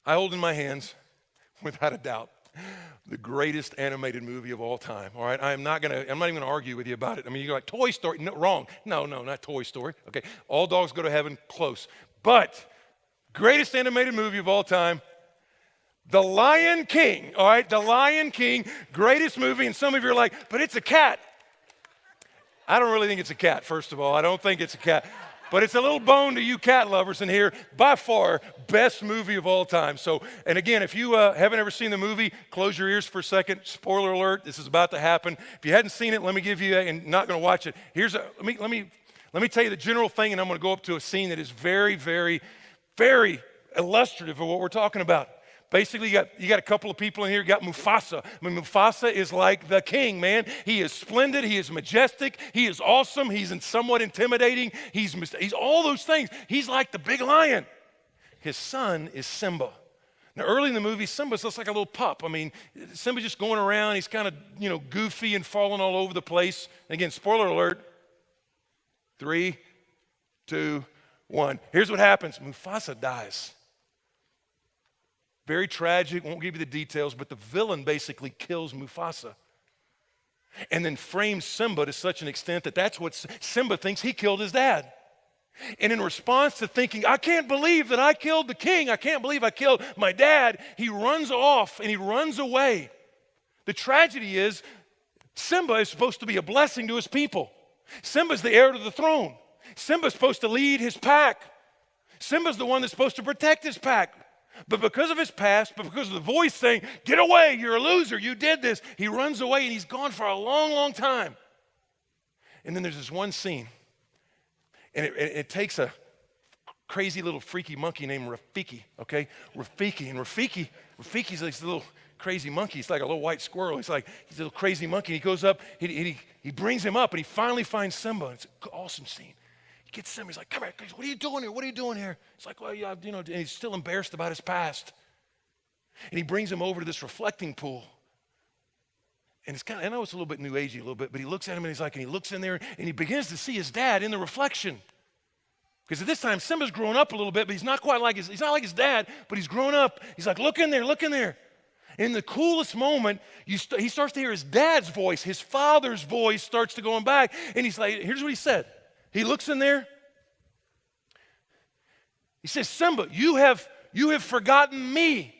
I hold in my hands, without a doubt, the greatest animated movie of all time. All right, I'm not even gonna argue with you about it. I mean, you're like, Toy Story, no, wrong. No, not Toy Story. Okay, All Dogs Go to Heaven, close. But greatest animated movie of all time, The Lion King. All right, The Lion King, greatest movie. And some of you are like, but it's a cat. I don't really think it's a cat, first of all. I don't think it's a cat. But it's a little bone to you cat lovers in here. By far, best movie of all time. So, and again, if you haven't ever seen the movie, close your ears for a second. Spoiler alert, this is about to happen. If you hadn't seen it, let me give you, and not going to watch it. Let me tell you the general thing, and I'm going to go up to a scene that is very, very, very illustrative of what we're talking about. Basically, you got a couple of people in here. You got Mufasa. I mean, Mufasa is like the king, man. He is splendid. He is majestic. He is awesome. He's somewhat intimidating. He's all those things. He's like the big lion. His son is Simba. Now, early in the movie, Simba's just like a little pup. I mean, Simba's just going around. He's kind of, goofy and falling all over the place. And again, spoiler alert. 3, 2, 1. Here's what happens. Mufasa dies. Very tragic, won't give you the details, but the villain basically kills Mufasa. And then frames Simba to such an extent that that's what Simba thinks he killed his dad. And in response to thinking, I can't believe that I killed the king, I can't believe I killed my dad, he runs off and he runs away. The tragedy is, Simba is supposed to be a blessing to his people. Simba's the heir to the throne. Simba's supposed to lead his pack. Simba's the one that's supposed to protect his pack. But because of his past, but because of the voice saying, get away, you're a loser, you did this, he runs away and he's gone for a long, long time. And then there's this one scene, and it takes a crazy little freaky monkey named Rafiki, okay? Rafiki's like this little crazy monkey. He's like a little white squirrel. He's a little crazy monkey. He goes up, he brings him up, and he finally finds Simba. It's an awesome scene. Gets Simba, he's like, come here, what are you doing here? What are you doing here? It's like, well, yeah, and he's still embarrassed about his past. And he brings him over to this reflecting pool. And it's I know it's a little bit new agey a little bit, but he looks at him and he looks in there and he begins to see his dad in the reflection. Because at this time, Simba's grown up a little bit, but he's not like his dad, but he's grown up. He's like, look in there. And in the coolest moment, he starts to hear his dad's voice, his father's voice starts to go back. And he's like, here's what he said. He looks in there. He says, Simba, you have forgotten me.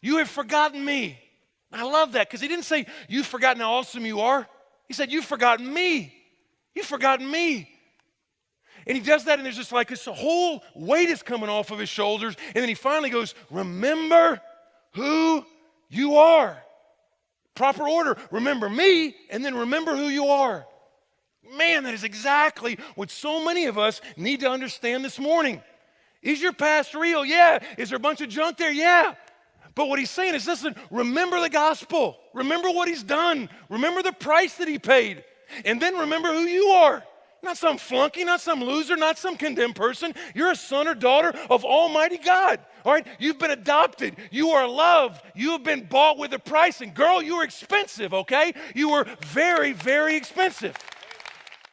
You have forgotten me. I love that because he didn't say, you've forgotten how awesome you are. He said, you've forgotten me. You've forgotten me. And he does that, and there's just like this whole weight is coming off of his shoulders. And then he finally goes, remember who you are. Proper order. Remember me, and then remember who you are. Man, that is exactly what so many of us need to understand this morning. Is your past real? Yeah. Is there a bunch of junk there? Yeah. But what he's saying is, listen, remember the gospel. Remember what he's done. Remember the price that he paid. And then remember who you are. Not some flunky, not some loser, not some condemned person. You're a son or daughter of Almighty God. All right? You've been adopted. You are loved. You have been bought with a price. And girl, you were expensive, okay? You were very, very expensive.